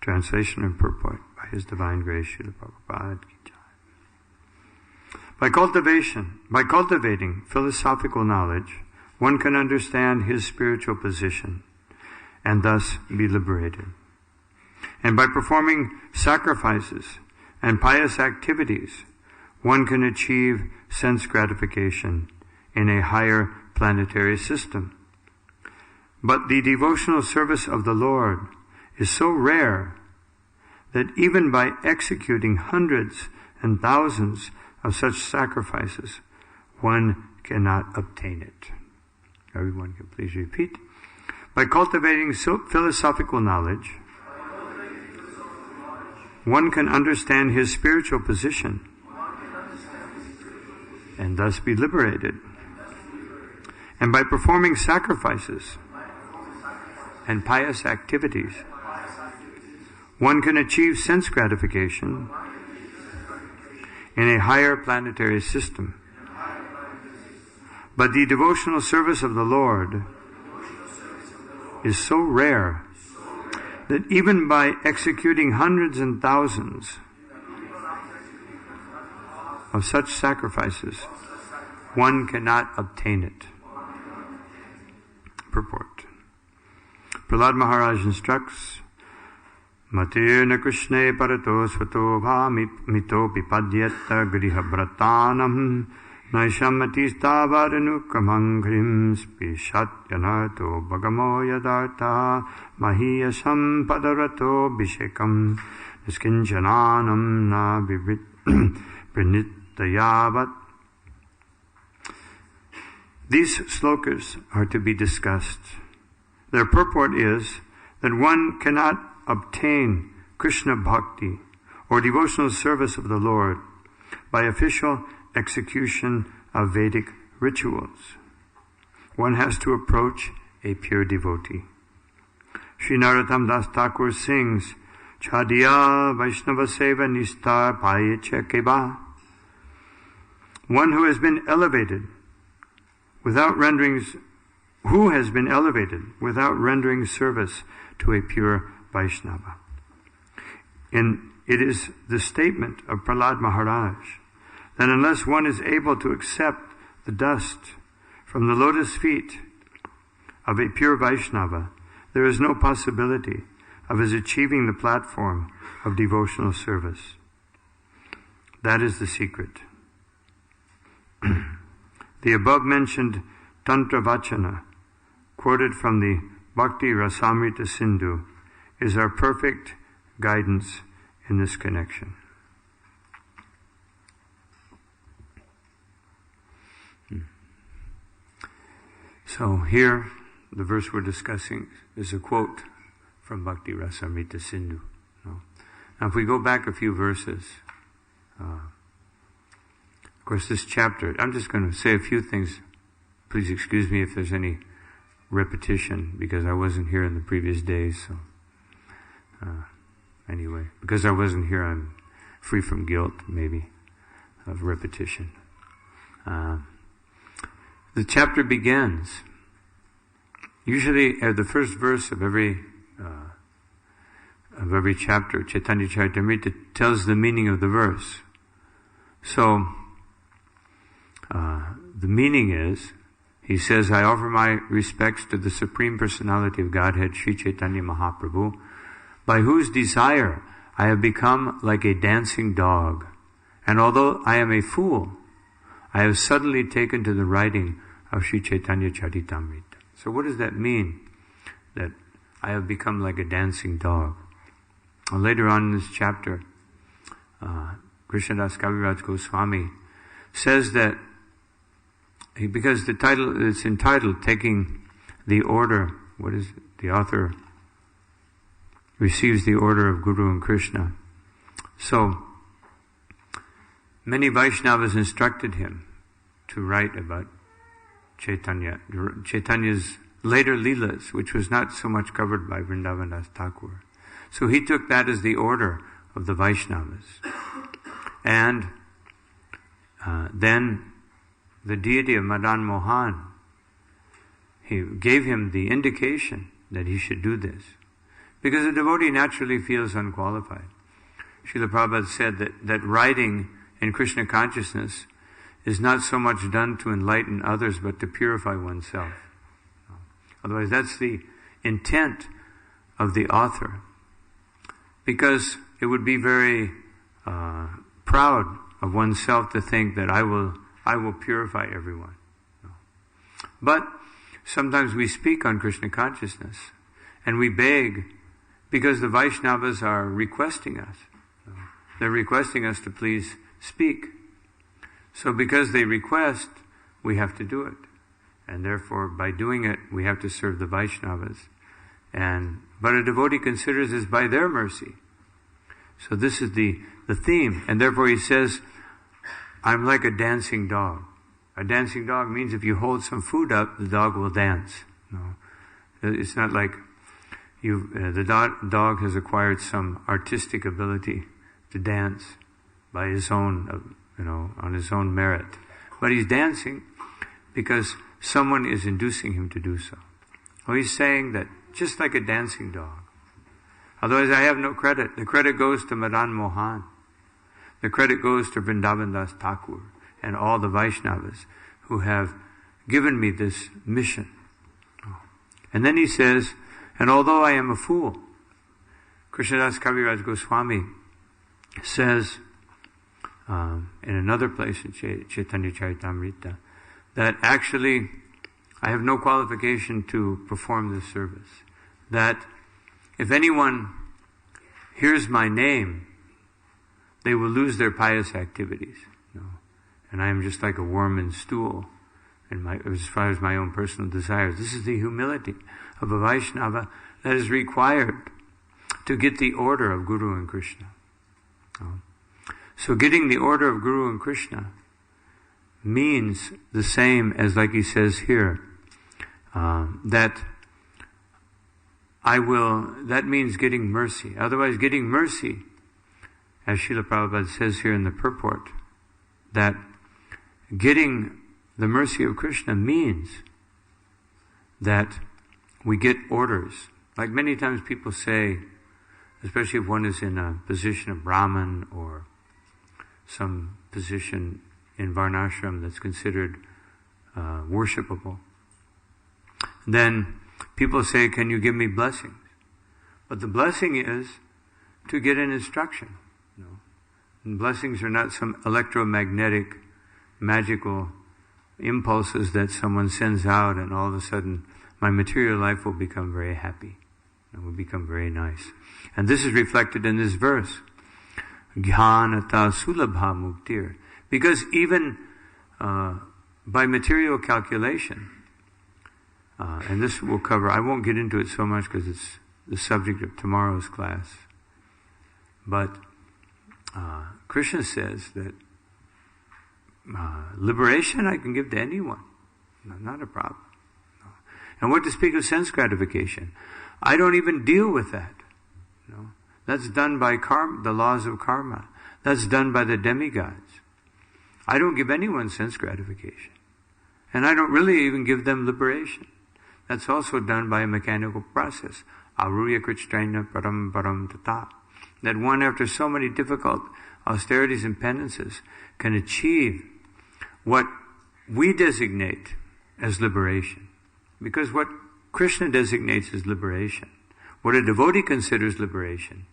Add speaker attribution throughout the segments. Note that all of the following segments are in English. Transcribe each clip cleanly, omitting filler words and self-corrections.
Speaker 1: Translation and purport by His Divine Grace, Srila Prabhupada Ki Jai. By cultivating philosophical knowledge, one can understand his spiritual position and thus be liberated. And by performing sacrifices and pious activities, one can achieve sense gratification in a higher planetary system. But the devotional service of the Lord is so rare that even by executing hundreds and thousands of such sacrifices, one cannot obtain it. Everyone can please repeat. By cultivating philosophical knowledge, one can understand his spiritual position and thus be liberated. And by performing sacrifices and pious activities, one can achieve sense gratification in a higher planetary system. But the devotional service of the Lord is so rare that even by executing hundreds and thousands of such sacrifices, one cannot obtain it. Purport. Prahlad Maharaj instructs, Matirna Krishne parato svato bha mito pipadyetta griha vratanam naishamati stavaranu kamangrim spishatyanato bhagamo yadartha mahiyasam padarato bhishekam niskinchananam na pranitayavat. These slokas are to be discussed. Their purport is that one cannot obtain Krishna bhakti or devotional service of the Lord by official execution of Vedic rituals. One has to approach a pure devotee. Sri Narottam Das Thakur sings, Chadiya Vaishnava Seva Nistar Payecha Keba. One who has been elevated without rendering service to a pure Vaishnava. It is the statement of Prahlad Maharaj that unless one is able to accept the dust from the lotus feet of a pure Vaishnava, there is no possibility of his achieving the platform of devotional service. That is the secret. The above-mentioned Tantra Vachana, quoted from the Bhakti Rasamrita Sindhu, is our perfect guidance in this connection. So here, the verse we're discussing is a quote from Bhakti Rasamrita Sindhu. Now, if we go back a few verses, of course this chapter, I'm just going to say a few things. Please excuse me if there's any repetition, because I wasn't here in the previous days. So, anyway, because I wasn't here, I'm free from guilt, maybe, of repetition. The chapter begins. Usually, the first verse of every chapter, Chaitanya Charitamrita, tells the meaning of the verse. So, the meaning is, he says, I offer my respects to the Supreme Personality of Godhead, Sri Chaitanya Mahaprabhu, by whose desire I have become like a dancing dog. And although I am a fool, I have suddenly taken to the writing of Sri Chaitanya Charitamrita. So what does that mean? That I have become like a dancing dog. Well, later on in this chapter, Krishnadas Kaviraj Goswami says that because the title is entitled Taking the Order, what is it? The author receives the order of Guru and Krishna. So, many Vaishnavas instructed him to write about Chaitanya's later lilas, which was not so much covered by Vrindavan Das Thakur. So he took that as the order of the Vaishnavas. And then the deity of Madan Mohan, he gave him the indication that he should do this. Because a devotee naturally feels unqualified. Srila Prabhupada said that writing in Krishna consciousness is not so much done to enlighten others, but to purify oneself. Otherwise, that's the intent of the author. Because it would be very proud of oneself to think that I will purify everyone. But sometimes we speak on Krishna consciousness, and we beg because the Vaishnavas are requesting us. They're requesting us to please speak. So because they request, we have to do it. And therefore, by doing it, we have to serve the Vaishnavas. But a devotee considers this by their mercy. So this is the theme. And therefore he says, I'm like a dancing dog. A dancing dog means if you hold some food up, the dog will dance. No, it's not like the dog has acquired some artistic ability to dance by his own, on his own merit. But he's dancing because someone is inducing him to do so. Well, he's saying that just like a dancing dog. Otherwise I have no credit. The credit goes to Madan Mohan. The credit goes to Vrindavan Das Thakur and all the Vaishnavas who have given me this mission. And then he says, and although I am a fool, Krishnadas Kaviraj Goswami says in another place in Chaitanya Charitamrita that actually I have no qualification to perform this service. That if anyone hears my name, they will lose their pious activities. And I am just like a worm in stool as far as my own personal desires. This is the humility of a Vaishnava that is required to get the order of Guru and Krishna. So getting the order of Guru and Krishna means the same as, like he says here, that means getting mercy. Otherwise, getting mercy, as Srila Prabhupada says here in the purport, that getting the mercy of Krishna means that we get orders. Like many times people say, especially if one is in a position of Brahman or some position in Varnashram that's considered worshipable, then people say, can you give me blessings? But the blessing is to get an instruction. And blessings are not some electromagnetic, magical impulses that someone sends out and all of a sudden my material life will become very happy. It will become very nice. And this is reflected in this verse. Jnanata sulabha muktir. Because even by material calculation, and this will cover, I won't get into it so much because it's the subject of tomorrow's class. But Krishna says that liberation I can give to anyone. No, not a problem. No. And what to speak of sense gratification? I don't even deal with that. That's done by karma, the laws of karma. That's done by the demigods. I don't give anyone sense gratification. And I don't really even give them liberation. That's also done by a mechanical process. Aruya krichtraina param param tata. That one, after so many difficult austerities and penances, can achieve what we designate as liberation. Because what Krishna designates as liberation, what a devotee considers liberation,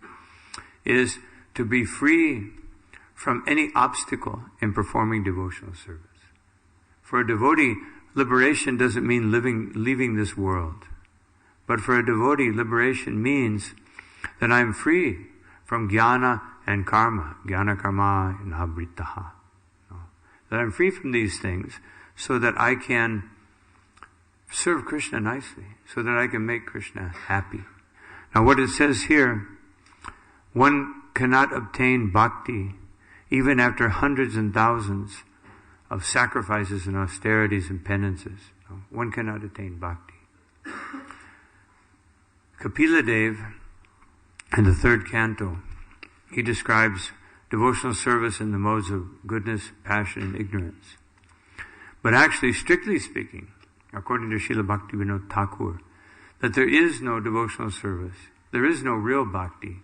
Speaker 1: is to be free from any obstacle in performing devotional service. For a devotee, liberation doesn't mean leaving this world. But for a devotee, liberation means that I'm free from jnana and karma, jnana karma and abritaha. That I'm free from these things so that I can serve Krishna nicely, so that I can make Krishna happy. Now what it says here, one cannot obtain bhakti even after hundreds and thousands of sacrifices and austerities and penances. One cannot attain bhakti. Kapila Dev, in the third canto, he describes devotional service in the modes of goodness, passion, and ignorance. But actually, strictly speaking, according to Srila Bhaktivinoda Thakur, that there is no devotional service There is no real bhakti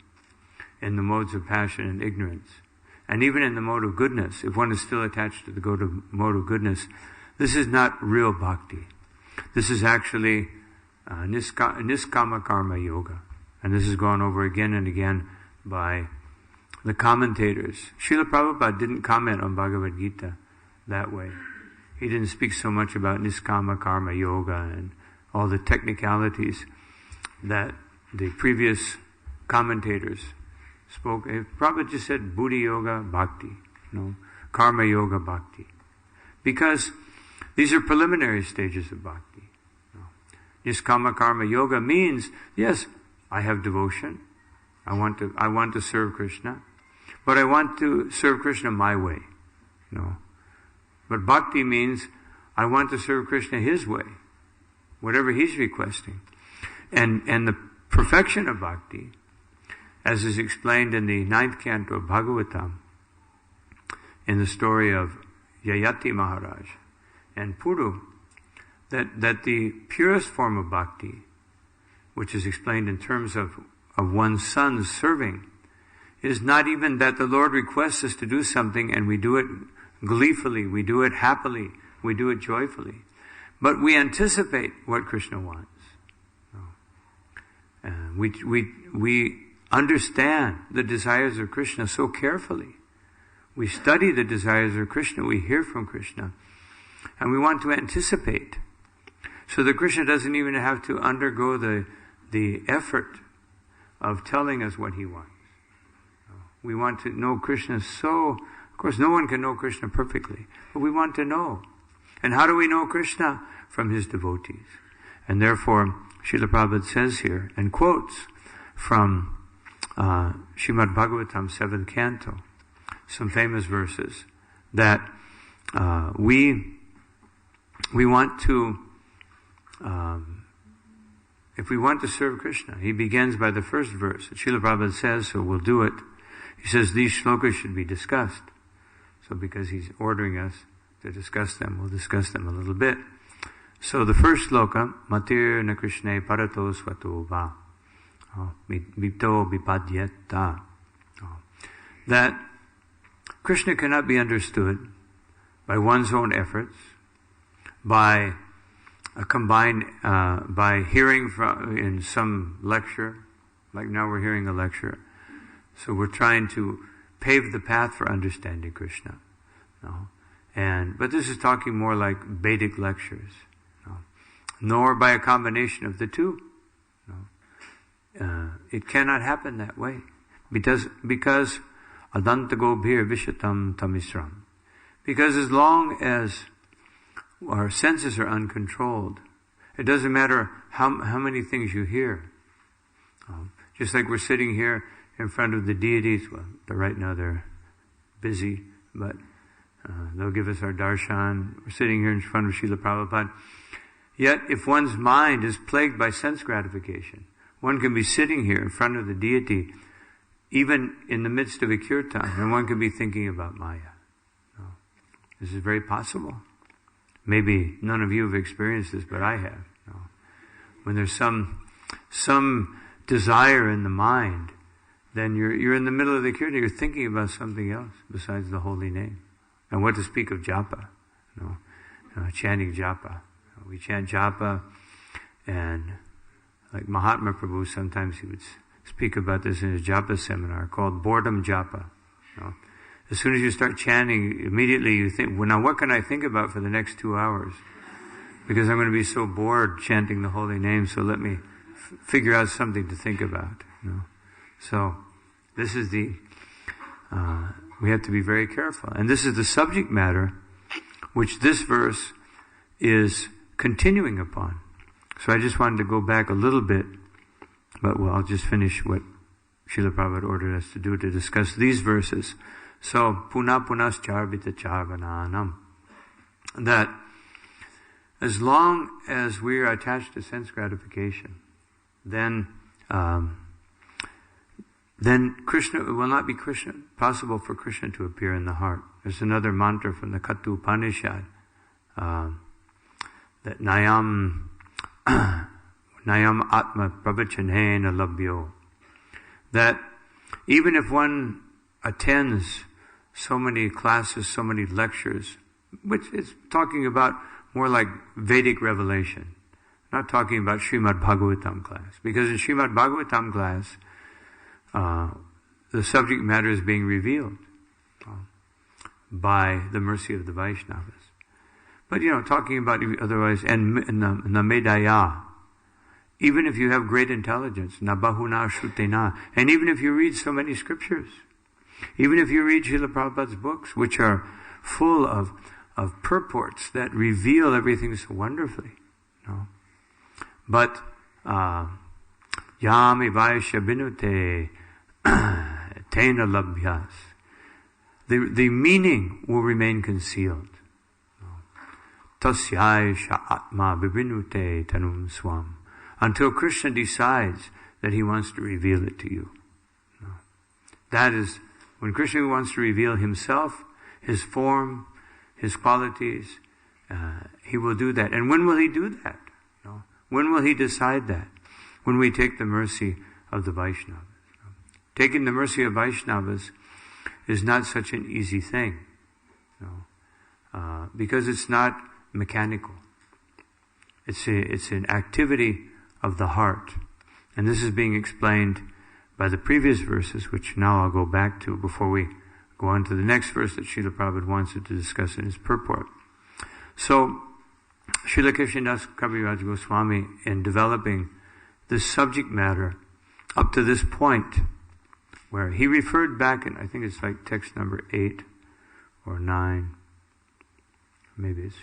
Speaker 1: in the modes of passion and ignorance. And even in the mode of goodness, if one is still attached to the mode of goodness, this is not real bhakti. This is actually niskama karma yoga. And this is gone over again and again by the commentators. Srila Prabhupada didn't comment on Bhagavad Gita that way. He didn't speak so much about niskama karma yoga and all the technicalities that the previous commentators spoke. Prabhupada just said buddhi yoga bhakti, karma yoga bhakti. Because these are preliminary stages of bhakti. Niskama karma yoga means, yes, I have devotion. I want to serve Krishna. But I want to serve Krishna my way. But bhakti means I want to serve Krishna his way, whatever he's requesting. And the perfection of bhakti, as is explained in the 9th canto of Bhagavatam, in the story of Yayati Maharaj and Puru, that the purest form of bhakti, which is explained in terms of one's son's serving, is not even that the Lord requests us to do something and we do it gleefully, we do it happily, we do it joyfully, but we anticipate what Krishna wants. We understand the desires of Krishna so carefully. We study the desires of Krishna, we hear from Krishna, and we want to anticipate. So that Krishna doesn't even have to undergo the effort of telling us what he wants. We want to know Krishna of course no one can know Krishna perfectly, but we want to know. And how do we know Krishna? From his devotees. And therefore, Srila Prabhupada says here, and quotes from Srimad Bhagavatam 7th canto, some famous verses, that we want to, if we want to serve Krishna, he begins by the first verse. Srila Prabhupada says, so we'll do it. He says these shlokas should be discussed. So because he's ordering us to discuss them, we'll discuss them a little bit. So the first shloka, Matir na Krishna parato svato va, mito vipadyeta, that Krishna cannot be understood by one's own efforts, by by hearing in some lecture, like now we're hearing a lecture. So we're trying to pave the path for understanding Krishna. But this is talking more like Vedic lectures. Nor by a combination of the two. It cannot happen that way. Because adantagobhir vishatam tamisram. Because as long as our senses are uncontrolled, it doesn't matter how many things you hear. Just like we're sitting here in front of the deities. Well, right now they're busy, but they'll give us our darshan. We're sitting here in front of Srila Prabhupada. Yet, if one's mind is plagued by sense gratification, one can be sitting here in front of the deity, even in the midst of a kirtan, and one can be thinking about Maya. This is very possible. Maybe none of you have experienced this, but I have. When there's some desire in the mind, then you're in the middle of the kirtan, you're thinking about something else besides the holy name. And what to speak of japa, chanting japa. We chant japa, and like Mahatma Prabhu, sometimes he would speak about this in his japa seminar called boredom japa. As soon as you start chanting, immediately you think, well, now what can I think about for the next 2 hours? Because I'm going to be so bored chanting the holy name, so let me figure out something to think about. So this is we have to be very careful. And this is the subject matter which this verse is continuing upon. So I just wanted to go back a little bit, but I'll just finish what Srila Prabhupada ordered us to do to discuss these verses. So, puna punascharvita charvananam. That as long as we are attached to sense gratification, then Krishna, it will not be possible for Krishna to appear in the heart. There's another mantra from the Katha Upanishad, that Nayam Atma Pravachanena Labhyo that even if one attends so many classes, so many lectures, which is talking about more like Vedic revelation, not talking about Srimad Bhagavatam class. Because in Srimad Bhagavatam class, the subject matter is being revealed by the mercy of the Vaishnavas. But talking about otherwise, and Namedaya, even if you have great intelligence, Nabahuna Shrutena, and even if you read so many scriptures, even if you read Srila Prabhupada's books, which are full of purports that reveal everything so wonderfully, but Yami Vaishya Binute Tena Labhyas, the meaning will remain concealed. Tasyai Atma Bibinute Tanum Swam, until Krishna decides that he wants to reveal it to you. That is, when Krishna wants to reveal himself, his form, his qualities, he will do that. And when will he do that? When will he decide that? When we take the mercy of the Vaishnavas. Taking the mercy of Vaishnavas is not such an easy thing. Because it's not mechanical. It's an activity of the heart. And this is being explained by the previous verses, which now I'll go back to before we go on to the next verse that Srila Prabhupada wants to discuss in his purport. So, Srila Krishnadas Kaviraj Goswami, in developing this subject matter up to this point, where he referred back in, I think it's like text number 8 or 9, maybe it's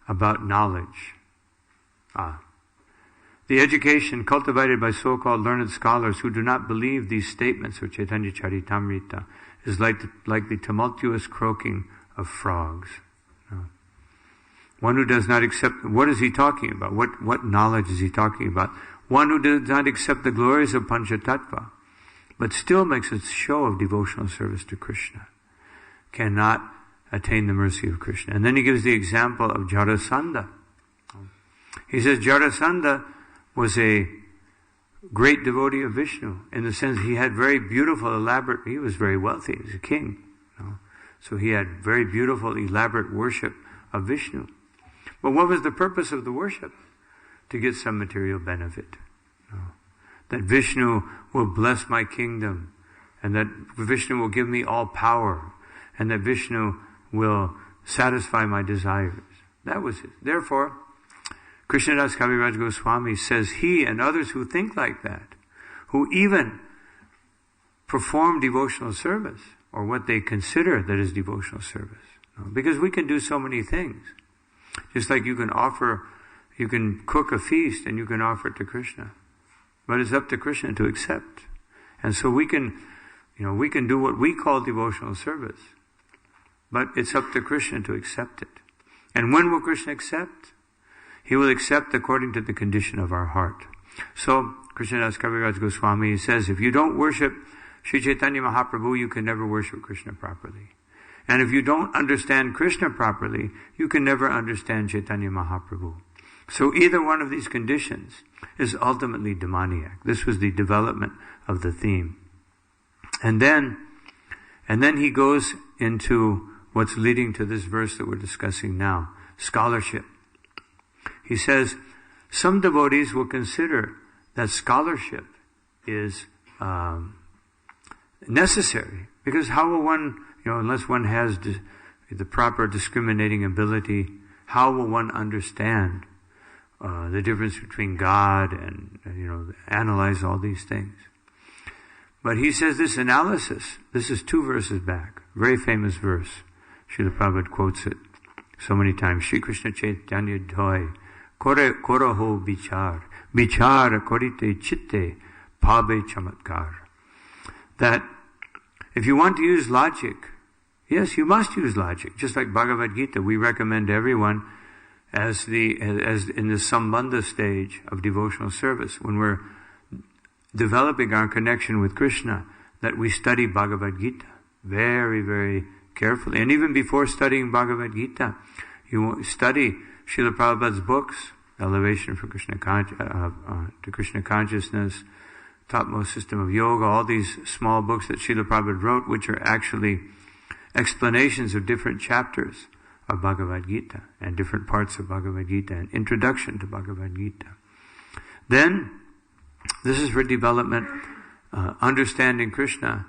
Speaker 1: about knowledge. The education cultivated by so-called learned scholars who do not believe these statements of Chaitanya Charitamrita is like the tumultuous croaking of frogs. One who does not accept, what is he talking about? What knowledge is he talking about? One who does not accept the glories of Panchatattva, but still makes a show of devotional service to Krishna, cannot attain the mercy of Krishna. And then he gives the example of Jarasandha. He says Jarasandha was a great devotee of Vishnu, in the sense he had very beautiful, elaborate, he was very wealthy, he was a king. So he had very beautiful, elaborate worship of Vishnu. But what was the purpose of the worship? To get some material benefit. That Vishnu will bless my kingdom, and that Vishnu will give me all power, and that Vishnu will satisfy my desires. That was it. Therefore, Krishnadas Kaviraj Goswami says he and others who think like that, who even perform devotional service, or what they consider that is devotional service. Because we can do so many things. Just like you can cook a feast and you can offer it to Krishna. But it's up to Krishna to accept. And so we can do what we call devotional service. But it's up to Krishna to accept it. And when will Krishna accept? He will accept according to the condition of our heart. So, Krishnadas Kaviraj Goswami says, if you don't worship Sri Chaitanya Mahaprabhu, you can never worship Krishna properly. And if you don't understand Krishna properly, you can never understand Chaitanya Mahaprabhu. So either one of these conditions is ultimately demoniac. This was the development of the theme. And then he goes into what's leading to this verse that we're discussing now, scholarship. He says, some devotees will consider that scholarship is necessary, because how will one, unless one has the proper discriminating ability, how will one understand the difference between God and, analyze all these things? But he says this analysis, this is 2 verses back, very famous verse. Srila Prabhupada quotes it so many times. Shri Krishna Chaitanya Dhoi, Kora ho bichar, bichar korite chitte, pabe chamatkar. That if you want to use logic, yes, you must use logic. Just like Bhagavad Gita, we recommend everyone as in the Sambandha stage of devotional service, when we're developing our connection with Krishna, that we study Bhagavad Gita very, very carefully. And even before studying Bhagavad Gita, you study Srila Prabhupada's books, elevation from to Krishna consciousness, topmost system of yoga, all these small books that Srila Prabhupada wrote, which are actually explanations of different chapters of Bhagavad Gita and different parts of Bhagavad Gita, and introduction to Bhagavad Gita. Then, this is for development, understanding Krishna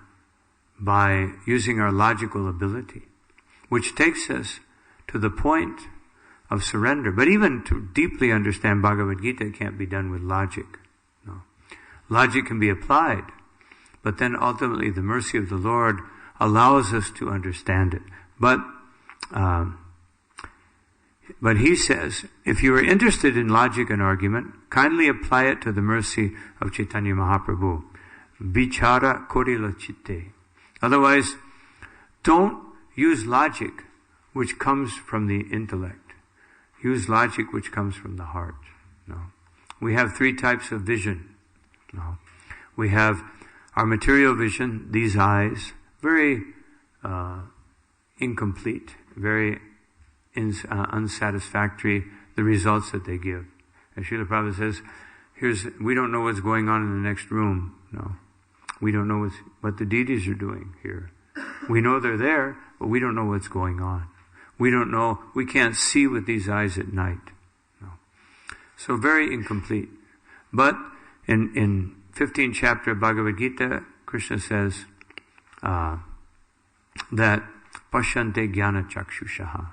Speaker 1: by using our logical ability, which takes us to the point of surrender. But even to deeply understand Bhagavad Gita, it can't be done with logic. No. Logic can be applied, but then ultimately the mercy of the Lord allows us to understand it. But he says, if you are interested in logic and argument, kindly apply it to the mercy of Chaitanya Mahaprabhu. Vichara korila chitte. Otherwise, don't use logic which comes from the intellect. Use logic which comes from the heart. No. We have three types of vision. No. We have our material vision, these eyes, very incomplete, very unsatisfactory, the results that they give. As Srila Prabhupada says, we don't know what's going on in the next room. No. We don't know what the deities are doing here. We know they're there, but we don't know what's going on. We don't know, we can't see with these eyes at night. No. So very incomplete. But in 15th chapter of Bhagavad Gita, Krishna says that Pashyante Jnana Chakshushaha.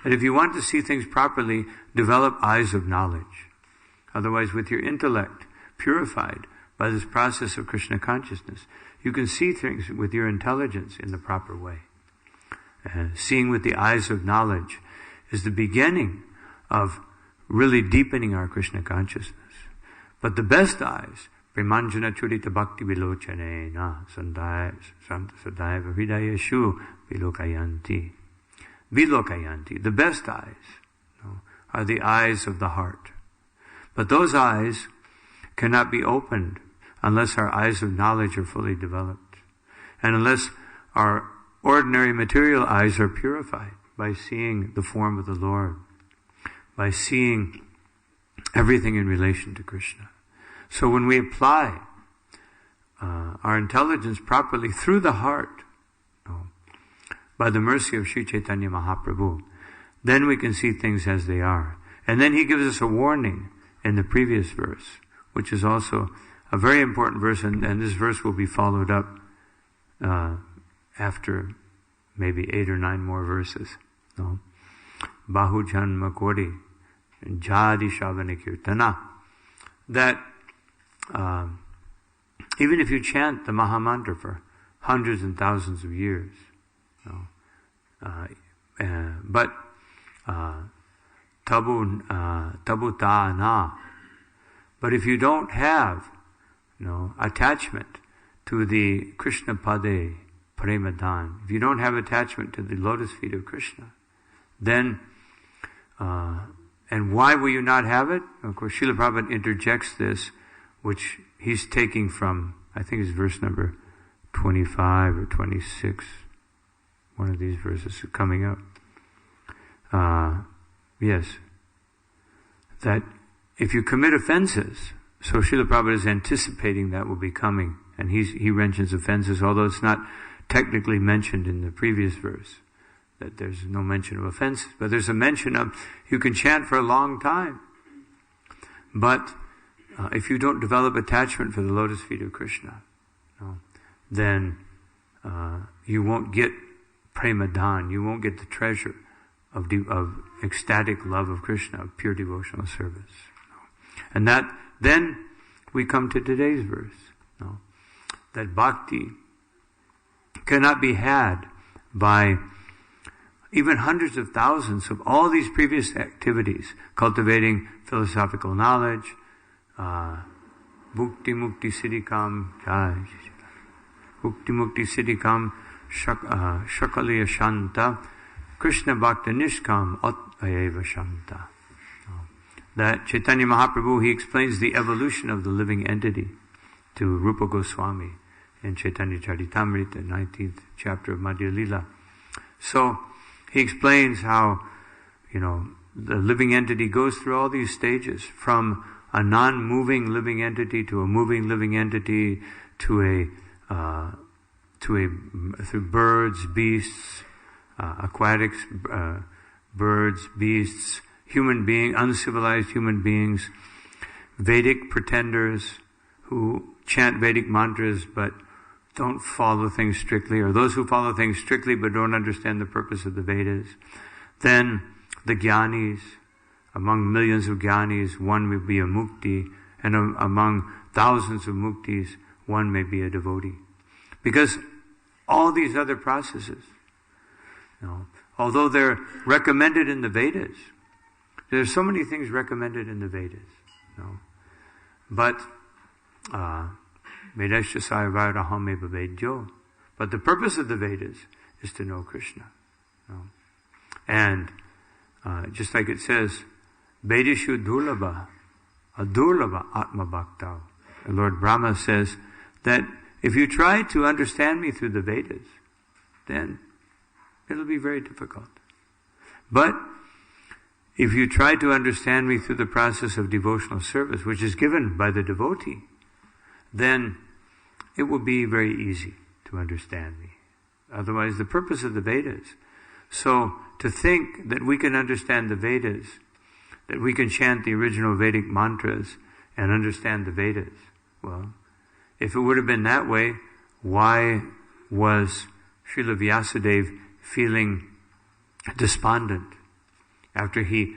Speaker 1: That if you want to see things properly, develop eyes of knowledge. Otherwise, with your intellect purified by this process of Krishna consciousness, you can see things with your intelligence in the proper way. Seeing with the eyes of knowledge is the beginning of really deepening our Krishna consciousness. But the best eyes, Premanjana Churita Bhakti Vilochanena Sadaiva Hridayashu Vilokayanti. Vilokayanti. The best eyes are the eyes of the heart. But those eyes cannot be opened unless our eyes of knowledge are fully developed. And unless our ordinary material eyes are purified by seeing the form of the Lord, by seeing everything in relation to Krishna. So when we apply our intelligence properly through the heart, by the mercy of Sri Chaitanya Mahaprabhu, then we can see things as they are. And then he gives us a warning in the previous verse, which is also a very important verse, and this verse will be followed up after maybe 8 or 9 more verses. No? Bahujan Makodi, Jadi Shavana Kirtana. That even if you chant the Mahamantra for hundreds and thousands of years, but tabu ta'ana. But if you don't have attachment to the Krishna Pade Premadan, if you don't have attachment to the lotus feet of Krishna, then and why will you not have it? Of course, Srila Prabhupada interjects this, which he's taking from, I think it's verse number 25 or 26. One of these verses is coming up. Yes. That if you commit offenses, so Srila Prabhupada is anticipating that will be coming, and he mentions offenses, although it's not technically mentioned in the previous verse, that there's no mention of offenses, but there's a mention of you can chant for a long time, but if you don't develop attachment for the lotus feet of Krishna, then you won't get premadan, you won't get the treasure of ecstatic love of Krishna, of pure devotional service. And that, then we come to today's verse, that bhakti cannot be had by even hundreds of thousands of all these previous activities, cultivating philosophical knowledge, bhukti mukti siddhikam, bhukti mukti siddhikam, shakaliya shanta, Krishna bhakta nishkam atayeva shanta. That Chaitanya Mahaprabhu, he explains the evolution of the living entity to Rupa Goswami in Chaitanya Charitamrita, 19th chapter of Madhya Lila. So he explains how, the living entity goes through all these stages, from a non-moving living entity to a moving living entity to through birds, beasts, aquatics, birds, beasts, uncivilized human beings, Vedic pretenders who chant Vedic mantras but don't follow things strictly, or those who follow things strictly but don't understand the purpose of the Vedas. Then the Jnanis, among millions of Jnanis, one may be a mukti, and among thousands of muktis, one may be a devotee. Because all these other processes, although they're recommended in the Vedas, there's so many things recommended in the Vedas, but Vedasya Sayavayaraham eva Vedyo. But the purpose of the Vedas is to know Krishna. And just like it says, Vedishu Durlabha, Adurlabha Atma Bhakta. And Lord Brahma says that if you try to understand me through the Vedas, then it'll be very difficult. But if you try to understand me through the process of devotional service, which is given by the devotee, then it will be very easy to understand me. Otherwise, the purpose of the Vedas. So, to think that we can understand the Vedas, that we can chant the original Vedic mantras and understand the Vedas, well, if it would have been that way, why was Srila Vyasadeva feeling despondent? After he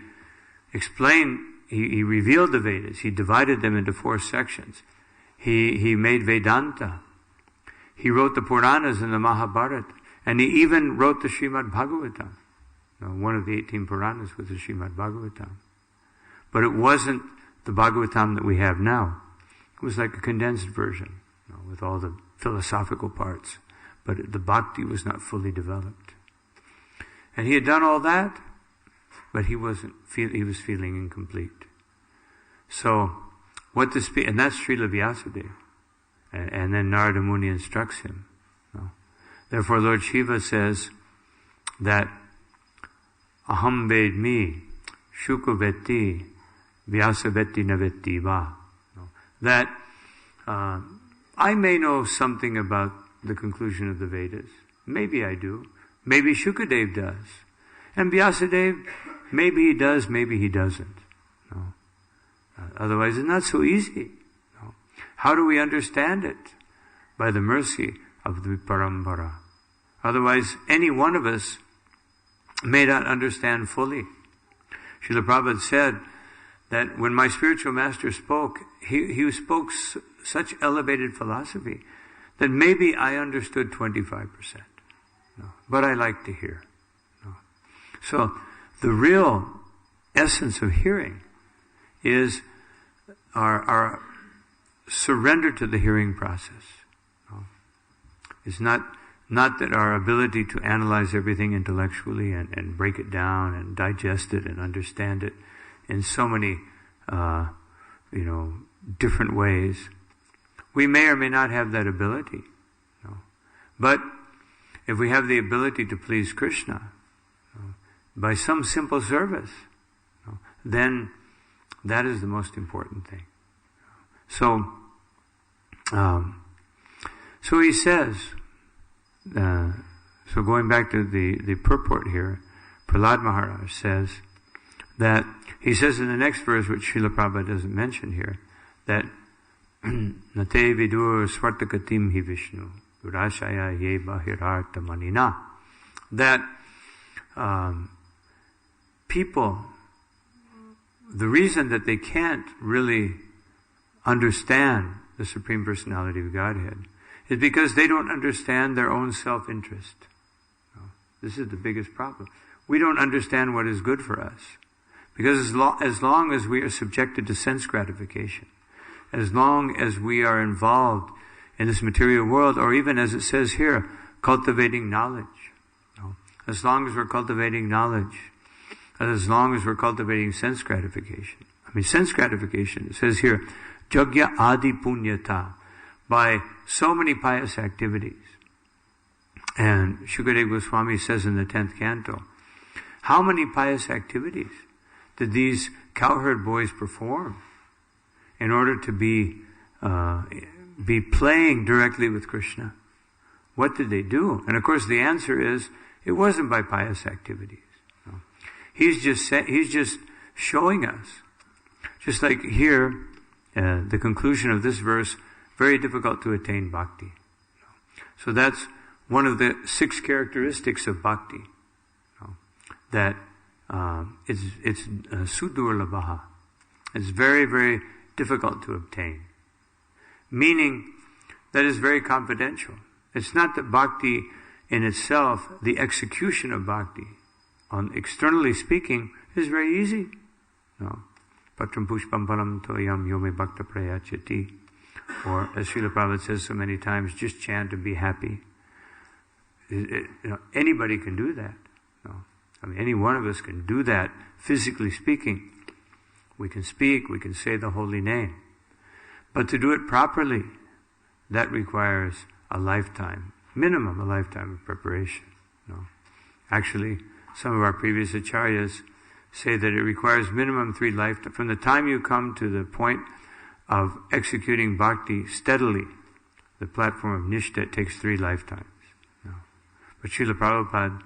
Speaker 1: explained, he revealed the Vedas, he divided them into 4 sections. He made Vedanta. He wrote the Puranas and the Mahabharata. And he even wrote the Srimad Bhagavatam. One of the 18 Puranas was the Srimad Bhagavatam. But it wasn't the Bhagavatam that we have now. It was like a condensed version, with all the philosophical parts. But the bhakti was not fully developed. And he had done all that, but he was feeling incomplete. So, and that's Srila Vyasadeva. And then Narada Muni instructs him. Therefore, Lord Shiva says that Aham Vedmi, Shuka Vetti, Vyasa Vetti Navetti Va. That I may know something about the conclusion of the Vedas. Maybe I do. Maybe Shukadev does. And Vyasadeva, maybe he does, maybe he doesn't. Otherwise, it's not so easy. How do we understand it? By the mercy of the Parampara. Otherwise, any one of us may not understand fully. Srila Prabhupada said that when my spiritual master spoke, he spoke such elevated philosophy that maybe I understood 25%. But I like to hear. So, the real essence of hearing is our surrender to the hearing process. It's not that our ability to analyze everything intellectually and break it down and digest it and understand it in so many, different ways. We may or may not have that ability. But if we have the ability to please Krishna by some simple service, then that is the most important thing. So he says, so going back to the purport here, Prahlad Maharaj says that, he says in the next verse, which Srila Prabhupada doesn't mention here, that Nate vidur swartakatim hi Vishnu, durashaya ye bahirartha manina. That people, the reason that they can't really understand the Supreme Personality of Godhead is because they don't understand their own self-interest. This is the biggest problem. We don't understand what is good for us. Because as long as we are subjected to sense gratification, as long as we are involved in this material world, or even as it says here, cultivating knowledge. As long as we're cultivating knowledge, and as long as we're cultivating sense gratification. Sense gratification, it says here, Jagya Adi Punyata, by so many pious activities. And Shukadeva Goswami says in the 10th canto, how many pious activities did these cowherd boys perform in order to be playing directly with Krishna? What did they do? And of course the answer is, it wasn't by pious activities. No. He's just showing us. Just like here, the conclusion of this verse, very difficult to attain bhakti. So that's one of the 6 characteristics of bhakti. That it's sudurlabha. It's very, very difficult to obtain. Meaning that it's very confidential. It's not that bhakti in itself, the execution of bhakti, on externally speaking, is very easy. No. Patram pushpam palam toyam yome bhakta prayachati. Or, as Srila Prabhupada says so many times, just chant and be happy. Anybody can do that. No. I mean, any one of us can do that, physically speaking. We can speak, we can say the holy name. But to do it properly, that requires a lifetime, minimum a lifetime of preparation. No. Actually, some of our previous acharyas say that it requires minimum 3 lifetimes. From the time you come to the point of executing bhakti steadily, the platform of nishta, it takes 3 lifetimes. No. But Srila Prabhupada,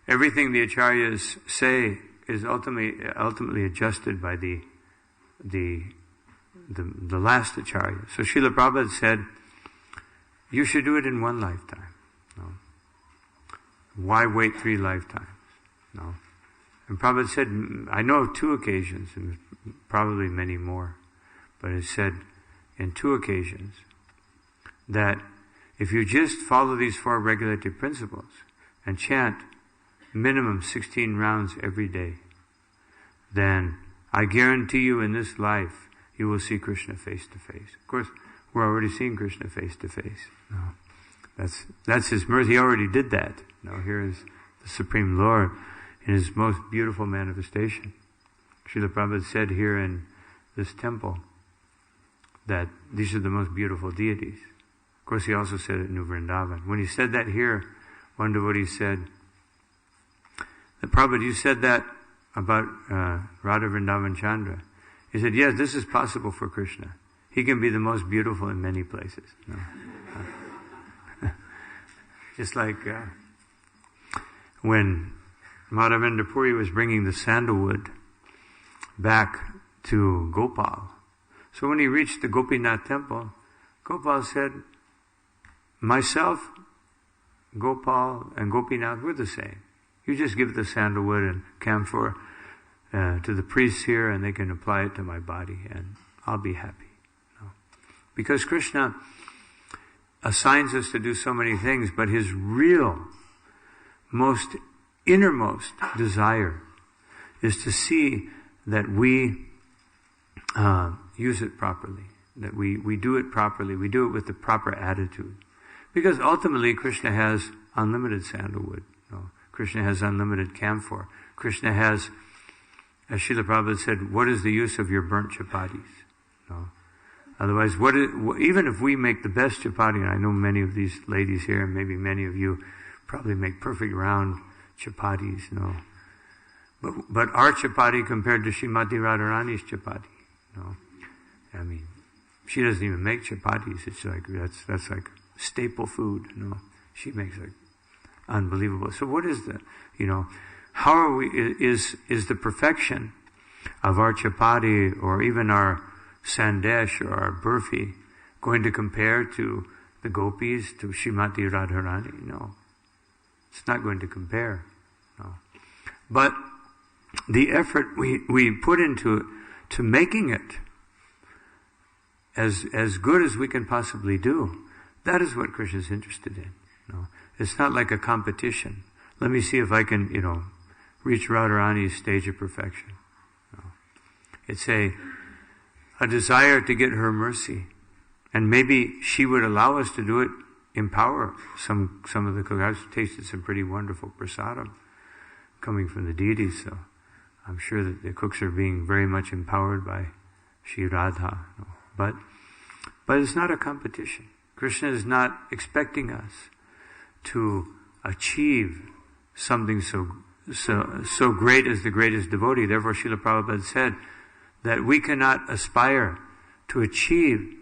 Speaker 1: everything the acharyas say is ultimately adjusted by the last acharya. So Srila Prabhupada said, you should do it in 1 lifetime. No. Why wait 3 lifetimes? No. And Prabhupada said, I know of 2 occasions, and probably many more, but it said in 2 occasions that if you just follow these 4 regulative principles and chant minimum 16 rounds every day, then I guarantee you in this life you will see Krishna face to face. Of course, we're already seeing Krishna face to face. No. That's His mercy. He already did that. No, here is the Supreme Lord in His most beautiful manifestation. Srila Prabhupada said here in this temple that these are the most beautiful deities. Of course, He also said it in New Vrindavan. When He said that here, one devotee said, Prabhupada, you said that about Radha Vrindavan Chandra. He said, yes, this is possible for Krishna. He can be the most beautiful in many places. No. Just like when Madhavendra Puri was bringing the sandalwood back to Gopal. So when he reached the Gopinath temple, Gopal said, myself, Gopal, and Gopinath, we're the same. You just give the sandalwood and camphor to the priests here and they can apply it to my body and I'll be happy. No. Because Krishna assigns us to do so many things, but His real, most innermost desire is to see that we use it properly, that we do it properly, we do it with the proper attitude. Because ultimately Krishna has unlimited sandalwood. No. Krishna has unlimited camphor. Krishna has, as Srila Prabhupada said, what is the use of your burnt chapatis? No. Otherwise, even if we make the best chapati, and I know many of these ladies here, and maybe many of you probably make perfect round chapatis, no. But our chapati compared to Srimati Radharani's chapati, no. I mean, she doesn't even make chapatis. It's like, that's like staple food, no. She makes like unbelievable. So what is how are we, is the perfection of our chapati or even our sandesh or our burfi going to compare to the gopis, to Srimati Radharani? No. It's not going to compare. No. But the effort we put into it, to making it as good as we can possibly do, that is what Krishna is interested in. No. It's not like a competition. Let me see if I can, reach Radharani's stage of perfection. No. It's a desire to get her mercy. And maybe she would allow us to do it, empower some of the cooks. I've tasted some pretty wonderful prasadam coming from the deities, so I'm sure that the cooks are being very much empowered by Shri Radha. No. But it's not a competition. Krishna is not expecting us to achieve something so great as the greatest devotee. Therefore, Srila Prabhupada said that we cannot aspire to achieve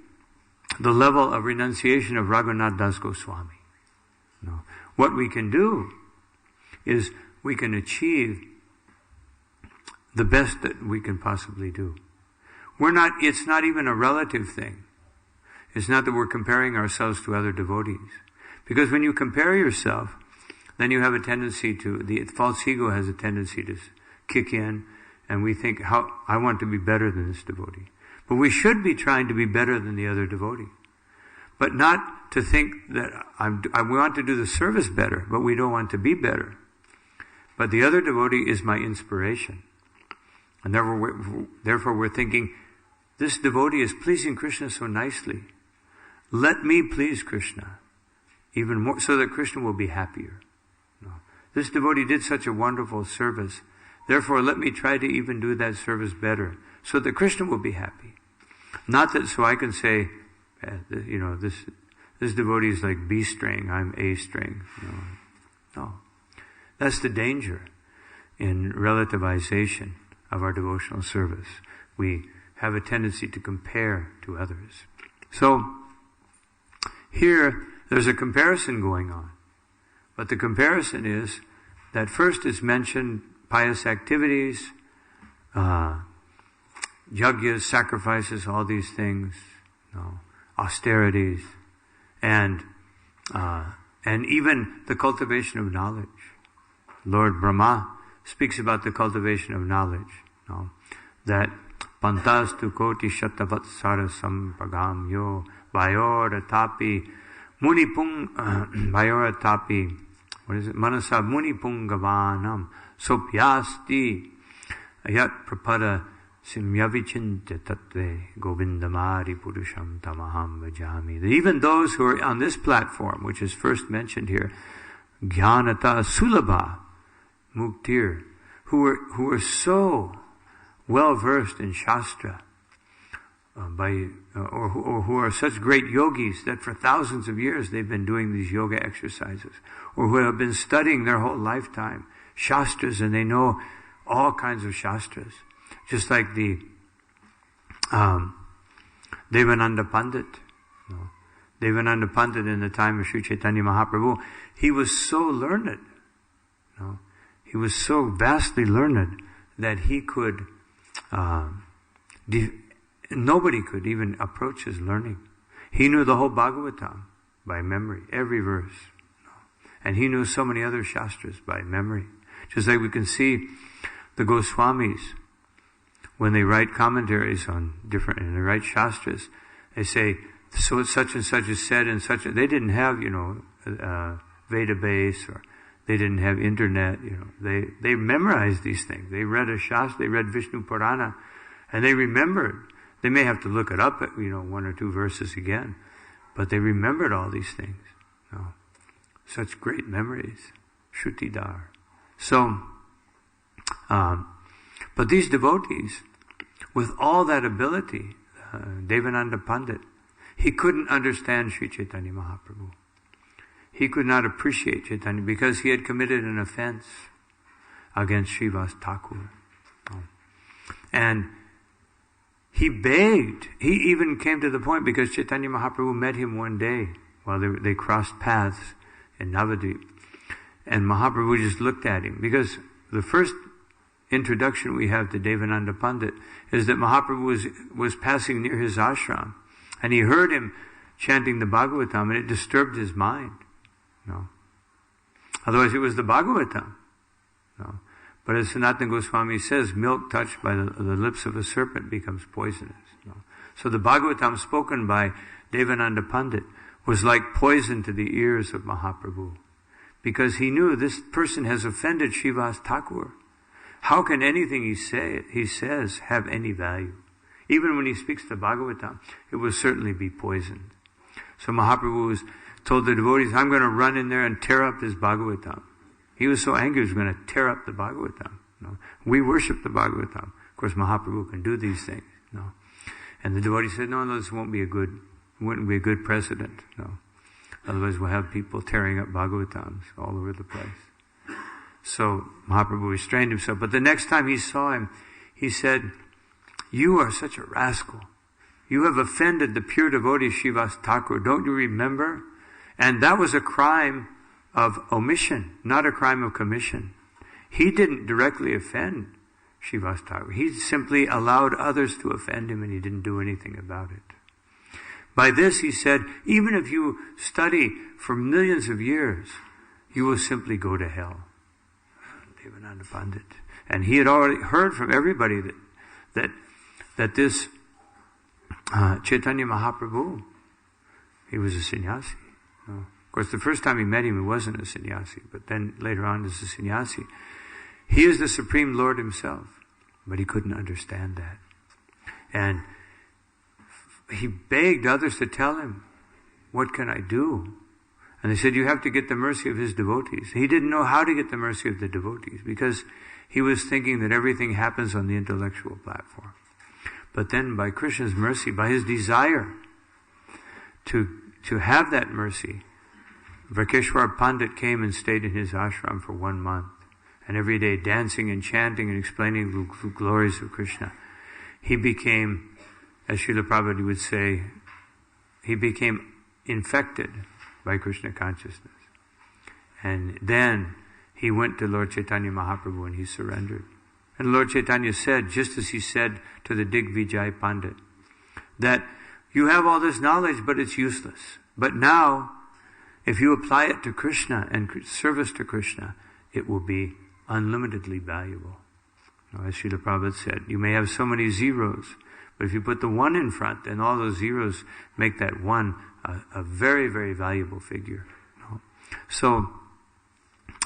Speaker 1: the level of renunciation of Raghunath Das Goswami. No. What we can do is we can achieve the best that we can possibly do. It's not even a relative thing. It's not that we're comparing ourselves to other devotees. Because when you compare yourself, then you have a tendency the false ego has a tendency to kick in, and we think, I want to be better than this devotee. But we should be trying to be better than the other devotee. But not to think that I want to do the service better, but we don't want to be better. But the other devotee is my inspiration. And therefore we're thinking, this devotee is pleasing Krishna so nicely. Let me please Krishna even more, so that Krishna will be happier. No. This devotee did such a wonderful service. Therefore, let me try to even do that service better, so that Krishna will be happy. Not that so I can say, this devotee is like B string, I'm A string. No. That's the danger in relativization of our devotional service. We have a tendency to compare to others. So, here, there's a comparison going on. But the comparison is that first is mentioned pious activities, yajnas, sacrifices, all these things, austerities, and even the cultivation of knowledge. Lord Brahma speaks about the cultivation of knowledge, that pantastu koti shatavatsara sampagam yo vayoratapi munipung vayoratapi manasa munipungavanam sopyasti ayat prapada simyavichinta tattve govindamari purusham tamaham vajami. That even those who are on this platform, which is first mentioned here, jnanata sulabha muktir, who are so well versed in Shastra, or who are such great yogis that for thousands of years they've been doing these yoga exercises, or who have been studying their whole lifetime Shastras, and they know all kinds of Shastras. Just like the Devananda Pandit. Devananda Pandit in the time of Sri Chaitanya Mahaprabhu, he was so learned. He was so vastly learned that he could, nobody could even approach his learning. He knew the whole Bhagavatam by memory, every verse. And he knew so many other Shastras by memory. Just like we can see the Goswamis, when they write commentaries on and they write Shastras, they say, so such and such is said, and such, they didn't have, Veda base, or they didn't have internet, they memorized these things. They read a Shastra, they read Vishnu Purana, and they remembered. They may have to look it up at, one or two verses again, but they remembered all these things. Such great memories. Shrutidhar. So, but these devotees, with all that ability, Devananda Pandit, he couldn't understand Sri Chaitanya Mahaprabhu. He could not appreciate Chaitanya because he had committed an offense against Srivas Thakur. And he begged. He even came to the point, because Chaitanya Mahaprabhu met him one day while they crossed paths in Navadvip. And Mahaprabhu just looked at him, because the first introduction we have to Devananda Pandit is that Mahaprabhu was passing near his ashram, and he heard him chanting the Bhagavatam, and it disturbed his mind. Otherwise it was the Bhagavatam. But as Sanatana Goswami says, milk touched by the lips of a serpent becomes poisonous. So the Bhagavatam spoken by Devananda Pandit was like poison to the ears of Mahaprabhu, because he knew this person has offended Srivas Thakur. How can anything he says have any value? Even when he speaks the Bhagavatam, it will certainly be poisoned. So Mahaprabhu told the devotees, I'm going to run in there and tear up this Bhagavatam. He was so angry, he was going to tear up the Bhagavatam. We worship the Bhagavatam. Of course, Mahaprabhu can do these things. And the devotee said, no, this wouldn't be a good precedent. Otherwise we'll have people tearing up Bhagavatams all over the place. So Mahaprabhu restrained himself. But the next time he saw him, he said, "You are such a rascal. You have offended the pure devotee Srivas Thakur. Don't you remember?" And that was a crime of omission, not a crime of commission. He didn't directly offend Srivas Thakur. He simply allowed others to offend him, and he didn't do anything about it. By this, he said, even if you study for millions of years, you will simply go to hell. Devananda Pandit. And he had already heard from everybody that this Chaitanya Mahaprabhu, he was a sannyasi. Of course, the first time he met him, he wasn't a sannyasi, but then later on as a sannyasi. He is the Supreme Lord himself, but he couldn't understand that. And he begged others to tell him, "What can I do?" And they said, "You have to get the mercy of his devotees." He didn't know how to get the mercy of the devotees because he was thinking that everything happens on the intellectual platform. But then by Krishna's mercy, by his desire to have that mercy, Vrakeshwar Pandit came and stayed in his ashram for 1 month. And every day dancing and chanting and explaining the glories of Krishna. He became, as Srila Prabhupada would say, he became infected by Krishna consciousness. And then he went to Lord Chaitanya Mahaprabhu and he surrendered. And Lord Chaitanya said, just as he said to the Digvijay Pandit, that you have all this knowledge, but it's useless. But now, if you apply it to Krishna and service to Krishna, it will be unlimitedly valuable. As Srila Prabhupada said, you may have so many zeros, but if you put the one in front, then all those zeros make that one a very, very valuable figure. So,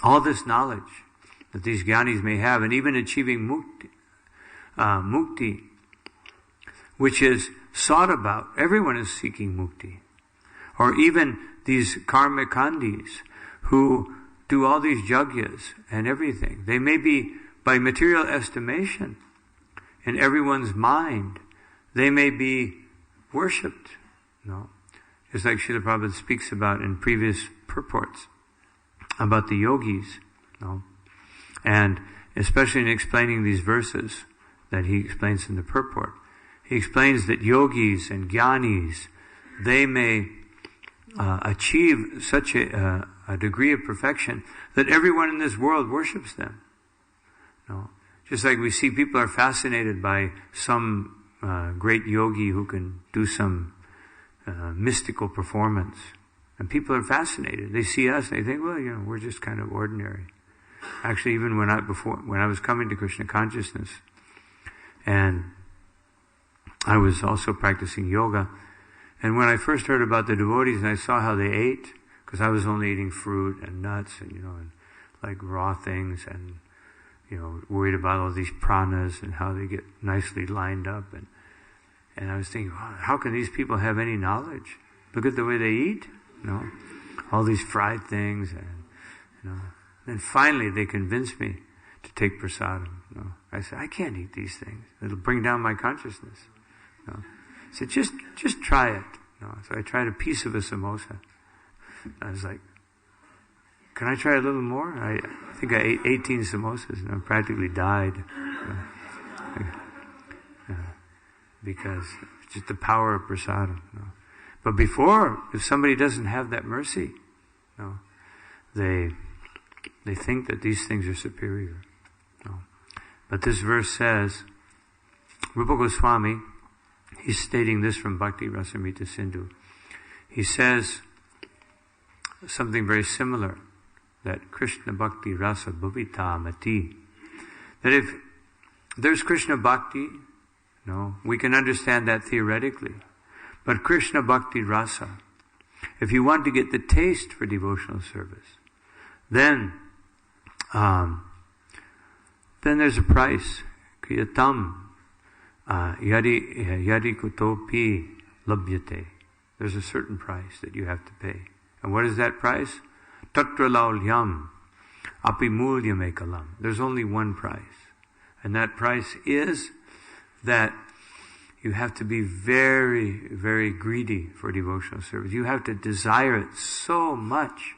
Speaker 1: all this knowledge that these jnanis may have, and even achieving mukti, which is sought about, everyone is seeking mukti. Or even these karmikandis who do all these yagyas and everything. They may be, by material estimation, in everyone's mind, they may be worshipped. Just like Srila Prabhupada speaks about in previous purports about the yogis. And especially in explaining these verses that he explains in the purport, he explains that yogis and jnanis, they may achieve such a degree of perfection that everyone in this world worships them. Just like we see people are fascinated by some great yogi who can do some mystical performance. And people are fascinated. They see us, they think, well, we're just kind of ordinary. Actually, even when I was coming to Krishna consciousness, and I was also practicing yoga, and when I first heard about the devotees and I saw how they ate, because I was only eating fruit and nuts and, and like raw things and, worried about all these pranas and how they get nicely lined up. And I was thinking, wow, how can these people have any knowledge? Look at the way they eat, all these fried things. And, then finally they convinced me to take prasadam. I said, I can't eat these things. It'll bring down my consciousness. I said, just try it. So I tried a piece of a samosa. I was like, can I try a little more? I think I ate 18 samosas and I practically died. Because it's just the power of prasadam. But before, if somebody doesn't have that mercy, they think that these things are superior. But this verse says, Rupa Goswami, he's stating this from Bhakti Rasamrita Sindhu. He says something very similar, that Krishna Bhakti Rasa Bhavita Mati. That if there's Krishna Bhakti, we can understand that theoretically. But Krishna Bhakti Rasa, if you want to get the taste for devotional service, then there's a price. Kriyatam yadi kutopi labhyate. There's a certain price that you have to pay. And what is that price? Tatra laulyam apimulyam ekalam. There's only one price. And that price is that you have to be very, very greedy for devotional service. You have to desire it so much.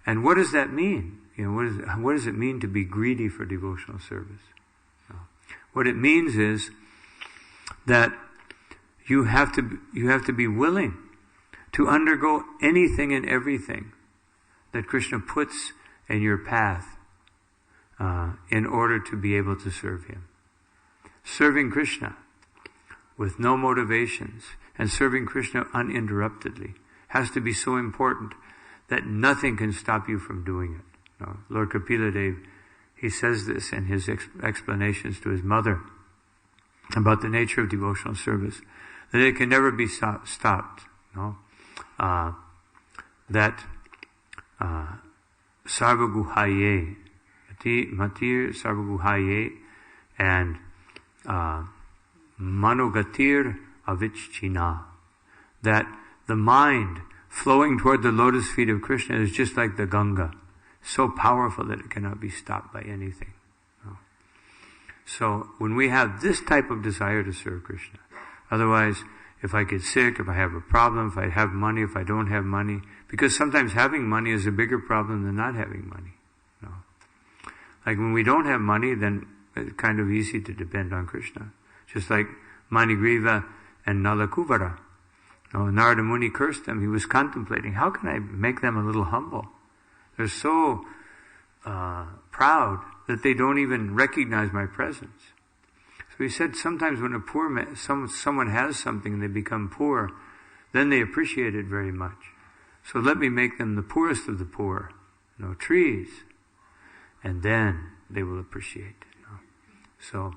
Speaker 1: And what does that mean? what does it mean to be greedy for devotional service? What it means is that you have to be willing to undergo anything and everything that Krishna puts in your path in order to be able to serve Him. Serving Krishna with no motivations and serving Krishna uninterruptedly has to be so important that nothing can stop you from doing it. Lord Kapila Dev, he says this in his explanations to his mother about the nature of devotional service, that it can never be stopped. That sarvaguhaye, matir sarvaguhaye, and manogatir avichchina, that the mind flowing toward the lotus feet of Krishna is just like the Ganga, so powerful that it cannot be stopped by anything. So when we have this type of desire to serve Krishna, otherwise, if I get sick, if I have a problem, if I have money, if I don't have money, because sometimes having money is a bigger problem than not having money. Like when we don't have money, then it's kind of easy to depend on Krishna. Just like Manigriva and Nalakuvara. Narada Muni cursed them. He was contemplating, how can I make them a little humble? They're so proud that they don't even recognize my presence. So he said sometimes when a poor man, someone has something and they become poor, then they appreciate it very much. So let me make them the poorest of the poor, trees, and then they will appreciate. So,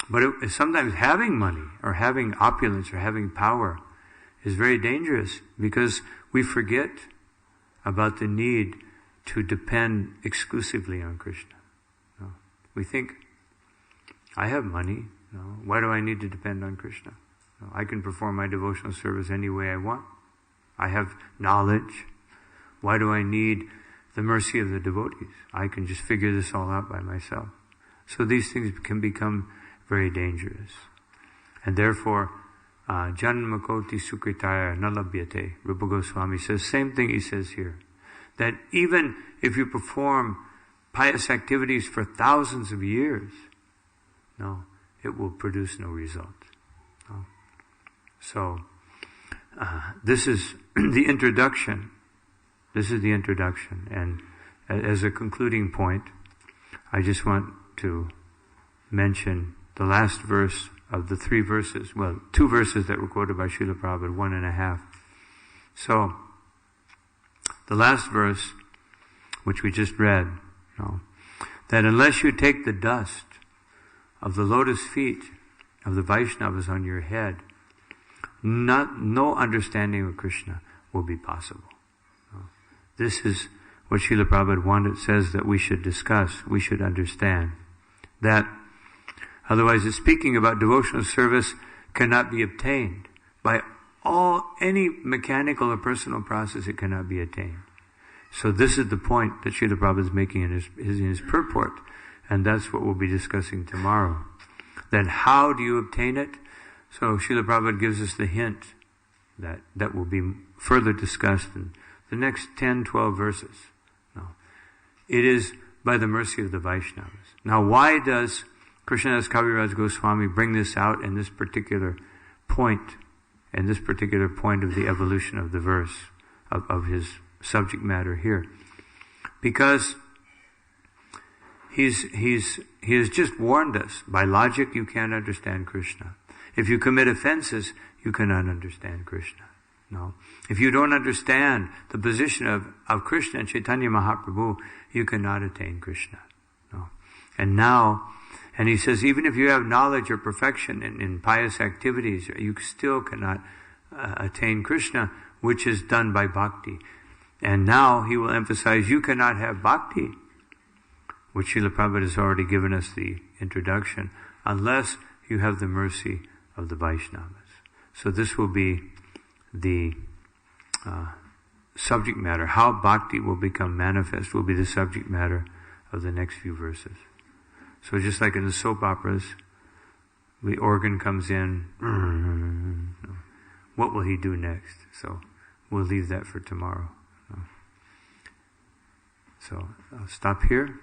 Speaker 1: but sometimes having money or having opulence or having power is very dangerous because we forget about the need to depend exclusively on Krishna. We think, I have money. Why do I need to depend on Krishna? I can perform my devotional service any way I want. I have knowledge. Why do I need the mercy of the devotees? I can just figure this all out by myself. So these things can become very dangerous. And therefore, Janmakoti Sukritaya Nalabhyate, Rupa Goswami says, same thing he says here, that even if you perform pious activities for thousands of years, it will produce no result. So, this is the introduction. This is the introduction. And as a concluding point, I just want to mention the last verse of the 3 verses. Well, 2 verses that were quoted by Srila Prabhupada, 1.5. So, the last verse, which we just read, that unless you take the dust of the lotus feet of the Vaishnavas on your head, no understanding of Krishna will be possible. This is what Srila Prabhupada says that we should discuss, we should understand. That, otherwise it's speaking about devotional service cannot be obtained. By any mechanical or personal process, it cannot be attained. So this is the point that Srila Prabhupada is making in his purport. And that's what we'll be discussing tomorrow. Then how do you obtain it? So Srila Prabhupada gives us the hint that will be further discussed in the next 10, 12 verses. It is by the mercy of the Vaishnavas. Now why does Krishnadas Kaviraj Goswami bring this out in this particular point, of the evolution of the verse, of his subject matter here? Because he has just warned us, by logic you can't understand Krishna. If you commit offenses, you cannot understand Krishna. If you don't understand the position of Krishna and Chaitanya Mahaprabhu, you cannot attain Krishna. And he says, even if you have knowledge or perfection in pious activities, you still cannot attain Krishna, which is done by bhakti. And now he will emphasize, you cannot have bhakti, which Srila Prabhupada has already given us the introduction, unless you have the mercy of the Vaishnavas. So this will be the subject matter. How bhakti will become manifest will be the subject matter of the next few verses. So just like in the soap operas, the organ comes in, what will he do next? So we'll leave that for tomorrow. So I'll stop here.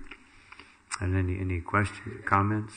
Speaker 1: And any questions, comments?